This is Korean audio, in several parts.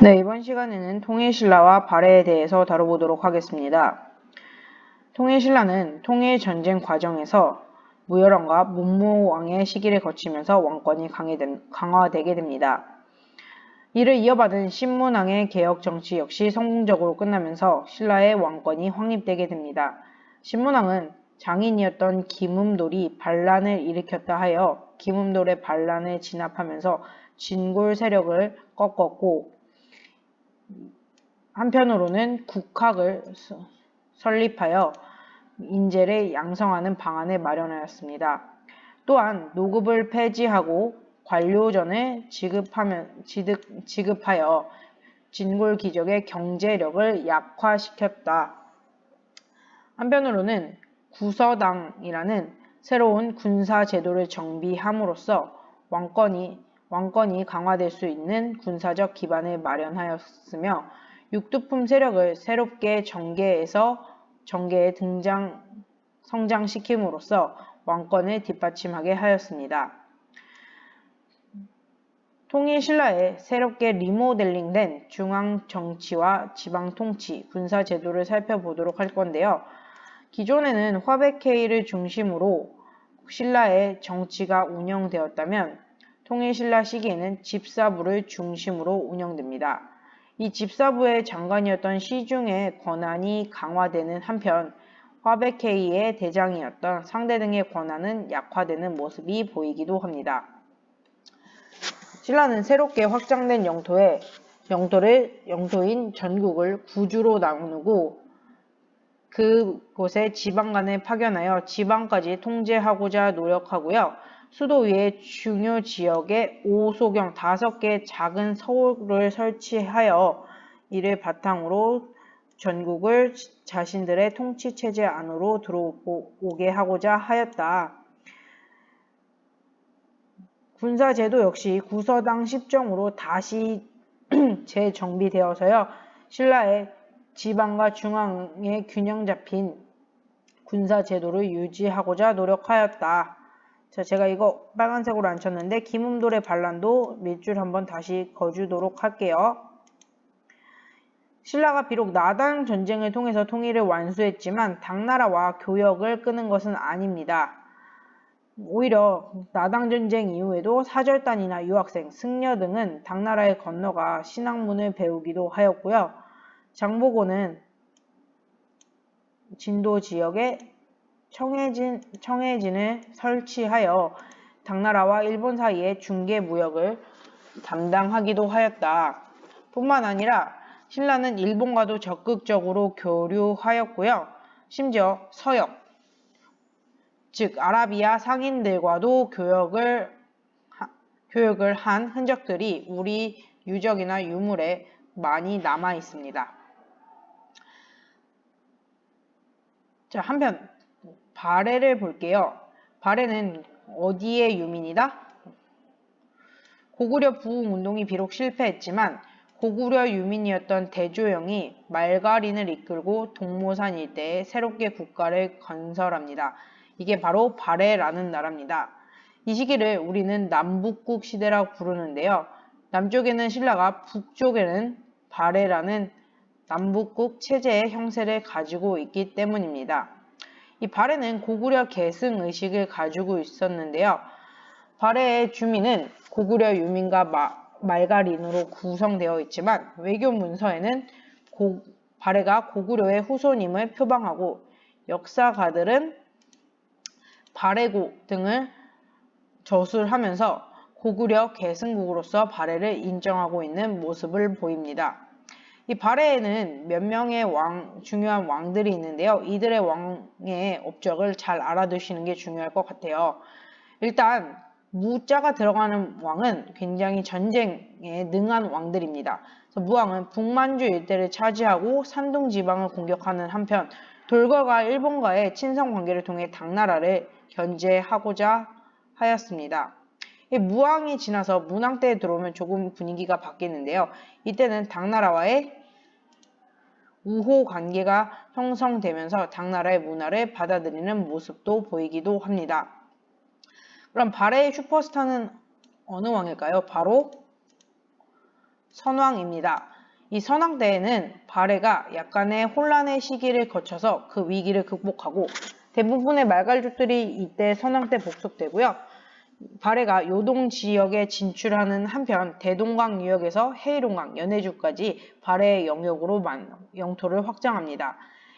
네, 이번 시간에는 통일신라와 발해에 대해서 다뤄보도록 하겠습니다. 통일신라는 통일전쟁 과정에서 무열왕과 문무왕의 시기를 거치면서 왕권이 강화되게 됩니다. 이를 이어받은 신문왕의 개혁 정치 역시 성공적으로 끝나면서 신라의 왕권이 확립되게 됩니다. 신문왕은 장인이었던 김음돌이 반란을 일으켰다 하여 김음돌의 반란을 진압하면서 진골 세력을 꺾었고, 한편으로는 국학을 설립하여 인재를 양성하는 방안을 마련하였습니다. 또한 노급을 폐지하고 관료전을 지급하여 진골귀족의 경제력을 약화시켰다. 한편으로는 구서당이라는 새로운 군사제도를 정비함으로써 왕권이 강화될 수 있는 군사적 기반을 마련하였으며, 육두품 세력을 새롭게 정계에 성장시킴으로써 왕권을 뒷받침하게 하였습니다. 통일신라의 새롭게 리모델링된 중앙정치와 지방통치, 군사제도를 살펴보도록 할 건데요. 기존에는 화백회의를 중심으로 신라의 정치가 운영되었다면 통일신라 시기에는 집사부를 중심으로 운영됩니다. 이 집사부의 장관이었던 시중의 권한이 강화되는 한편 화백회의의 대장이었던 상대 등의 권한은 약화되는 모습이 보이기도 합니다. 신라는 새롭게 확장된 영토인 전국을 구주로 나누고 그곳에 지방관을 파견하여 지방까지 통제하고자 노력하고요. 수도 위에 중요 지역에 오소경 5개의 작은 서울을 설치하여 이를 바탕으로 전국을 자신들의 통치체제 안으로 들어오게 하고자 하였다. 군사제도 역시 구서당 10정으로 다시 재정비되어서요. 신라의 지방과 중앙의 균형 잡힌 군사제도를 유지하고자 노력하였다. 자, 제가 이거 빨간색으로 안 쳤는데 김음돌의 반란도 밑줄 한번 다시 그어주도록 할게요. 신라가 비록 나당 전쟁을 통해서 통일을 완수했지만 당나라와 교역을 끊은 것은 아닙니다. 오히려 나당 전쟁 이후에도 사절단이나 유학생, 승려 등은 당나라에 건너가 신학문을 배우기도 하였고요. 장보고는 진도 지역에 청해진을 설치하여 당나라와 일본 사이의 중개 무역을 담당하기도 하였다. 뿐만 아니라 신라는 일본과도 적극적으로 교류하였고요. 심지어 서역, 즉 아라비아 상인들과도 교역을 한 흔적들이 우리 유적이나 유물에 많이 남아 있습니다. 자, 한편 발해를 볼게요. 발해는 어디의 유민이다? 고구려 부흥운동이 비록 실패했지만 고구려 유민이었던 대조영이 말가린을 이끌고 동모산 일대에 새롭게 국가를 건설합니다. 이게 바로 발해라는 나라입니다. 이 시기를 우리는 남북국 시대라고 부르는데요. 남쪽에는 신라가, 북쪽에는 발해라는 남북국 체제의 형세를 가지고 있기 때문입니다. 이 발해는 고구려 계승 의식을 가지고 있었는데요. 발해의 주민은 고구려 유민과 말가린으로 구성되어 있지만 외교 문서에는 발해가 고구려의 후손임을 표방하고 역사가들은 발해고 등을 저술하면서 고구려 계승국으로서 발해를 인정하고 있는 모습을 보입니다. 이 발해에는 몇 명의 중요한 왕들이 있는데요. 이들의 왕의 업적을 잘 알아두시는 게 중요할 것 같아요. 일단 무자가 들어가는 왕은 굉장히 전쟁에 능한 왕들입니다. 그래서 무왕은 북만주 일대를 차지하고 산둥 지방을 공격하는 한편 돌거가 일본과의 친선 관계를 통해 당나라를 견제하고자 하였습니다. 무왕이 지나서 문왕 때에 들어오면 조금 분위기가 바뀌는데요. 이때는 당나라와의 우호 관계가 형성되면서 당나라의 문화를 받아들이는 모습도 보이기도 합니다. 그럼 발해의 슈퍼스타는 어느 왕일까요? 바로 선왕입니다. 이 선왕 때에는 발해가 약간의 혼란의 시기를 거쳐서 그 위기를 극복하고 대부분의 말갈족들이 이때 선왕 때 복속되고요. 발해가 요동 지역에 진출하는 한편 대동강 유역에서 해이롱강, 연해주까지 발해의 영역으로 영토를 확장합니다.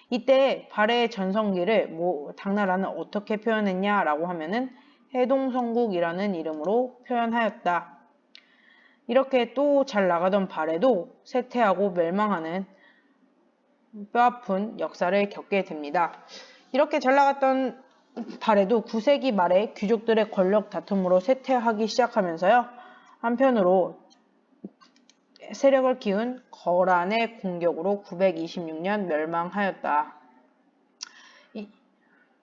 이때 발해의 전성기를 당나라는 어떻게 표현했냐라고 하면은 해동성국이라는 이름으로 표현하였다. 이렇게 또 잘 나가던 발해도 쇠퇴하고 멸망하는 뼈아픈 역사를 겪게 됩니다. 이렇게 잘 나갔던 발해도 9세기 말에 귀족들의 권력 다툼으로 쇠퇴하기 시작하면서요. 한편으로 세력을 키운 거란의 공격으로 926년 멸망하였다.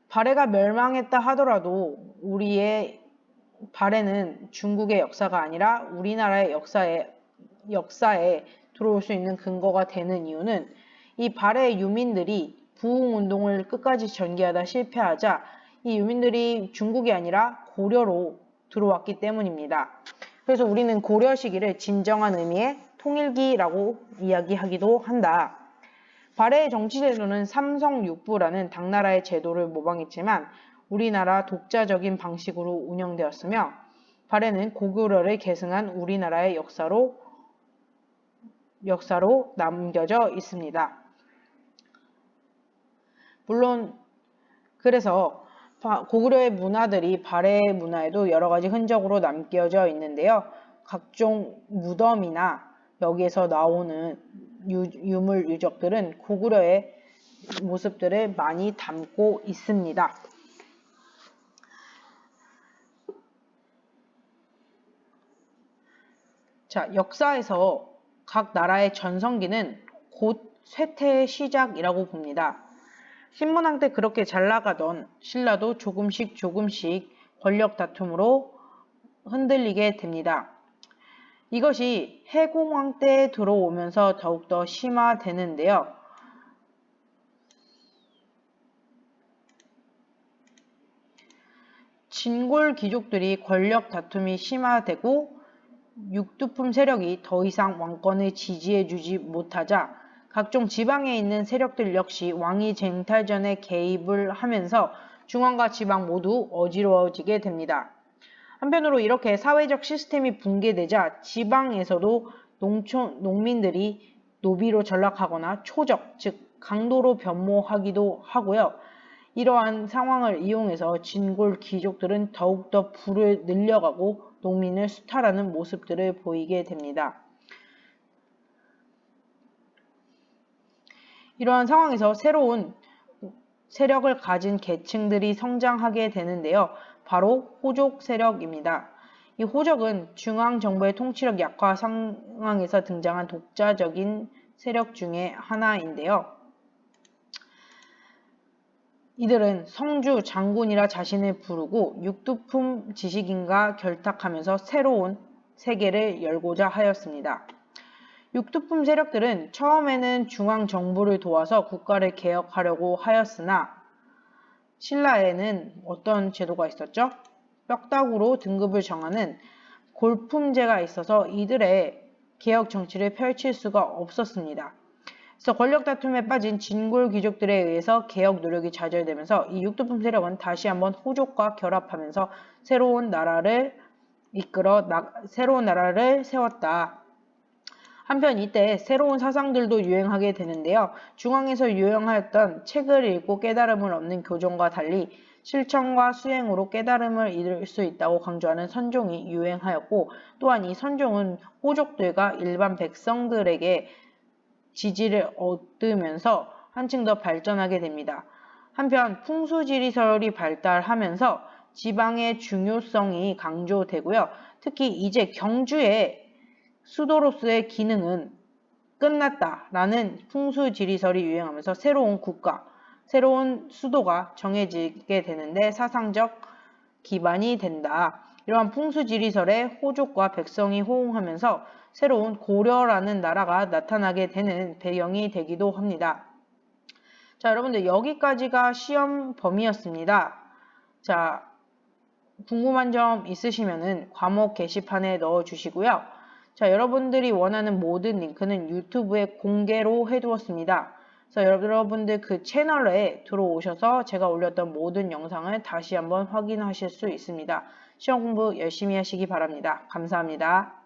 발해가 멸망했다 하더라도 우리의 발해는 중국의 역사가 아니라 우리나라의 역사에 들어올 수 있는 근거가 되는 이유는 이 발해 유민들이 부흥운동을 끝까지 전개하다 실패하자 이 유민들이 중국이 아니라 고려로 들어왔기 때문입니다. 그래서 우리는 고려 시기를 진정한 의미의 통일기라고 이야기하기도 한다. 발해의 정치제도는 삼성육부라는 당나라의 제도를 모방했지만 우리나라 독자적인 방식으로 운영되었으며 발해는 고구려를 계승한 우리나라의 역사로 남겨져 있습니다. 물론 그래서 고구려의 문화들이 발해의 문화에도 여러 가지 흔적으로 남겨져 있는데요. 각종 무덤이나 여기에서 나오는 유물 유적들은 고구려의 모습들을 많이 담고 있습니다. 자, 역사에서 각 나라의 전성기는 곧 쇠퇴의 시작이라고 봅니다. 신문왕 때 그렇게 잘 나가던 신라도 조금씩 권력 다툼으로 흔들리게 됩니다. 이것이 해공왕 때에 들어오면서 더욱더 심화되는데요. 진골 귀족들이 권력 다툼이 심화되고 육두품 세력이 더 이상 왕권을 지지해주지 못하자 각종 지방에 있는 세력들 역시 왕위 쟁탈전에 개입을 하면서 중앙과 지방 모두 어지러워지게 됩니다. 한편으로 이렇게 사회적 시스템이 붕괴되자 지방에서도 농민들이 노비로 전락하거나 초적, 즉 강도로 변모하기도 하고요. 이러한 상황을 이용해서 진골 귀족들은 더욱더 부를 늘려가고 농민을 수탈하는 모습들을 보이게 됩니다. 이러한 상황에서 새로운 세력을 가진 계층들이 성장하게 되는데요. 바로 호족 세력입니다. 이 호족은 중앙정부의 통치력 약화 상황에서 등장한 독자적인 세력 중에 하나인데요. 이들은 성주 장군이라 자신을 부르고 육두품 지식인과 결탁하면서 새로운 세계를 열고자 하였습니다. 육두품 세력들은 처음에는 중앙정부를 도와서 국가를 개혁하려고 하였으나 신라에는 어떤 제도가 있었죠? 뼈다구로 등급을 정하는 골품제가 있어서 이들의 개혁 정치를 펼칠 수가 없었습니다. 그래서 권력 다툼에 빠진 진골 귀족들에 의해서 개혁 노력이 좌절되면서 이 육두품 세력은 다시 한번 호족과 결합하면서 새로운 나라를 세웠다. 한편 이때 새로운 사상들도 유행하게 되는데요. 중앙에서 유행하였던 책을 읽고 깨달음을 얻는 교정과 달리 실천과 수행으로 깨달음을 이룰 수 있다고 강조하는 선종이 유행하였고 또한 이 선종은 호족들과 일반 백성들에게 지지를 얻으면서 한층 더 발전하게 됩니다. 한편 풍수지리설이 발달하면서 지방의 중요성이 강조되고요. 특히 이제 경주의 수도로서의 기능은 끝났다라는 풍수지리설이 유행하면서 새로운 국가, 새로운 수도가 정해지게 되는데 사상적 기반이 된다. 이러한 풍수지리설에 호족과 백성이 호응하면서 새로운 고려라는 나라가 나타나게 되는 배경이 되기도 합니다. 자, 여러분들 여기까지가 시험 범위였습니다. 자, 궁금한 점 있으시면은 과목 게시판에 넣어주시고요. 자, 여러분들이 원하는 모든 링크는 유튜브에 공개로 해두었습니다. 그래서 여러분들 그 채널에 들어오셔서 제가 올렸던 모든 영상을 다시 한번 확인하실 수 있습니다. 시험 공부 열심히 하시기 바랍니다. 감사합니다.